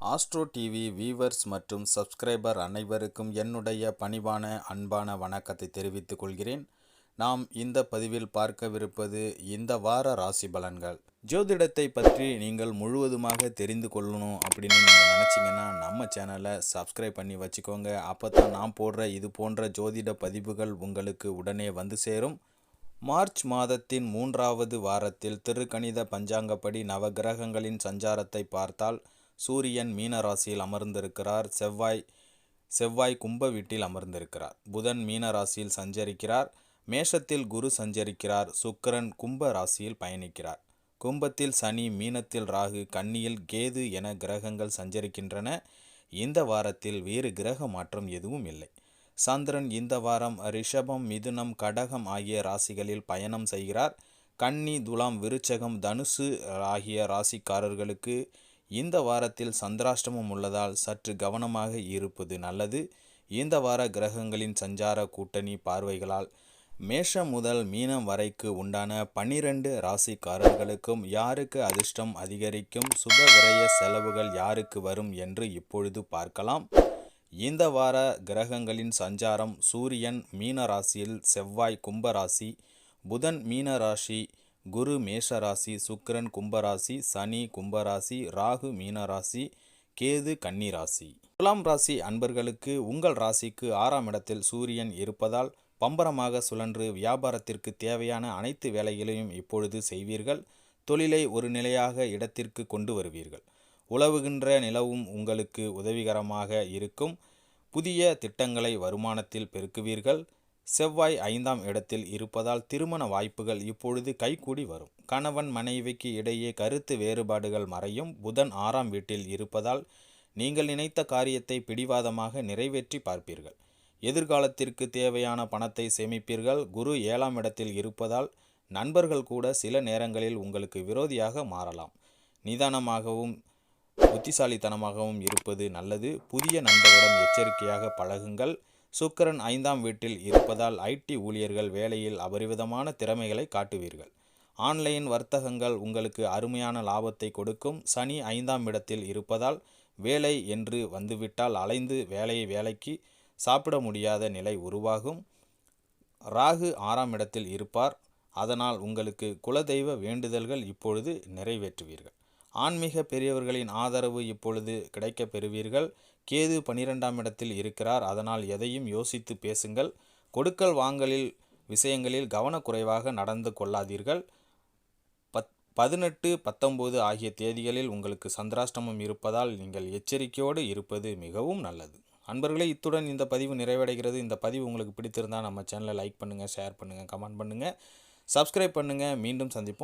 Astro TV viewers மற்றும் subscriber அனைவருக்கும் என்னுடைய பணிவான அன்பான வணக்கத்தை தெரிவித்துக் கொள்கிறேன். நாம் இந்த பதிவில் பார்க்கவிருப்பது இந்த வார ராசி பலன்கள். ஜோதிடத்தை பற்றி நீங்கள் முழுவதுமாக தெரிந்து கொள்ளணும் அப்படின்னு நீங்கள் நினச்சிங்கன்னா நம்ம சேனலை சப்ஸ்கிரைப் பண்ணி வச்சுக்கோங்க. அப்போ தான் நான் போடுற இது போன்ற ஜோதிட பதிவுகள் உங்களுக்கு உடனே வந்து சேரும். மார்ச் மாதத்தின் 3வது வாரத்தில் திருக்கணித பஞ்சாங்கப்படி நவகிரகங்களின் சஞ்சாரத்தை பார்த்தால் சூரியன் மீன ராசியில் அமர்ந்திருக்கிறார். செவ்வாய் கும்ப வீட்டில் அமர்ந்திருக்கிறார். புதன் மீன ராசியில் சஞ்சரிக்கிறார். மேஷத்தில் குரு சஞ்சரிக்கிறார். சுக்கிரன் கும்ப ராசியில் பயணிக்கிறார். கும்பத்தில் சனி, மீனத்தில் ராகு, கன்னியில் கேது என கிரகங்கள் சஞ்சரிக்கின்றன. இந்த வாரத்தில் வேறு கிரக மாற்றம் எதுவும் இல்லை. சந்திரன் இந்த வாரம் ரிஷபம், மிதுனம், கடகம் ஆகிய ராசிகளில் பயணம் செய்கிறார். கன்னி, துலாம், விருச்சகம், தனுசு ஆகிய ராசிக்காரர்களுக்கு இந்த வாரத்தில் சந்திராஷ்டமம் உள்ளதால் சற்று கவனமாக இருப்பது நல்லது. இந்த வார கிரகங்களின் சஞ்சார கூட்டணி பார்வைகளால் மேஷம் முதல் மீனம் வரைக்கு உண்டான 12 ராசிக்காரர்களுக்கும் யாருக்கு அதிர்ஷ்டம் அதிகரிக்கும், சுப விரய செலவுகள் யாருக்கு வரும் என்று இப்பொழுது பார்க்கலாம். இந்த வார கிரகங்களின் சஞ்சாரம்: சூரியன் மீன ராசியில், செவ்வாய் கும்பராசி, புதன் மீன ராசி, குரு மேஷராசி, சுக்கிரன் கும்பராசி, சனி கும்பராசி, ராகு மீனராசி, கேது கன்னிராசி. துலாம் ராசி அன்பர்களுக்கு உங்கள் ராசிக்கு 6ஆம் இடத்தில் சூரியன் இருப்பதால் பம்பரமாக சுழன்று வியாபாரத்திற்கு தேவையான அனைத்து வேலைகளையும் இப்பொழுது செய்வீர்கள். தொழிலை ஒரு நிலையாக இடத்திற்கு கொண்டு வருவீர்கள். உழவுகின்ற நிலவும் உங்களுக்கு உதவிகரமாக இருக்கும். புதிய திட்டங்களை வருமானத்தில் பெருக்குவீர்கள். செவ்வாய் 5ஆம் இடத்தில் இருப்பதால் திருமண வாய்ப்புகள் இப்பொழுது கைகூடி வரும். கணவன் மனைவிக்கு இடையே கருத்து வேறுபாடுகள் மறையும். புதன் 6ஆம் வீட்டில் இருப்பதால் நீங்கள் நினைத்த காரியத்தை பிடிவாதமாக நிறைவேற்றி பார்ப்பீர்கள். எதிர்காலத்திற்கு தேவையான பணத்தை சேமிப்பீர்கள். குரு 7ஆம் இடத்தில் இருப்பதால் நண்பர்கள் கூட சில நேரங்களில் உங்களுக்கு விரோதியாக மாறலாம். நிதானமாகவும் புத்திசாலித்தனமாகவும் இருப்பது நல்லது. புதிய நண்பர்களிடம் எச்சரிக்கையாக பழகுங்கள். சுக்கிரன் 5ஆம் வீட்டில் இருப்பதால் ஐடி ஊழியர்கள் வேலையில் அபரிவிதமான திறமைகளை காட்டுவீர்கள். ஆன்லைன் வர்த்தகங்கள் உங்களுக்கு அருமையான லாபத்தை கொடுக்கும். சனி 5ஆம் இடத்தில் இருப்பதால் வேலை என்று வந்துவிட்டால் அலைந்து வேலைக்கு சாப்பிட முடியாத நிலை உருவாகும். ராகு 6ஆம் இடத்தில் இருப்பார். அதனால் உங்களுக்கு குலதெய்வ வேண்டுதல்கள் இப்பொழுது நிறைவேற்றுவீர்கள். ஆன்மீக பெரியவர்களின் ஆதரவு இப்பொழுது கிடைக்கப் பெறுவீர்கள். கேது 12ஆம் இடத்தில் இருக்கிறார். அதனால் எதையும் யோசித்து பேசுங்கள். கொடுக்கல் வாங்கலில் விஷயங்களில் கவனக்குறைவாக நடந்து கொள்ளாதீர்கள். 18, 19 ஆகிய தேதிகளில் உங்களுக்கு சந்திராஷ்டமம் இருப்பதால் நீங்கள் எச்சரிக்கையோடு இருப்பது மிகவும் நல்லது. அன்பர்களே, இத்துடன் இந்த பதிவு நிறைவடைகிறது. இந்த பதிவு உங்களுக்கு பிடித்திருந்தால் நம்ம சேனலை லைக் பண்ணுங்கள், ஷேர் பண்ணுங்கள், கமெண்ட் பண்ணுங்கள், சப்ஸ்கிரைப் பண்ணுங்கள். மீண்டும் சந்திப்போம்.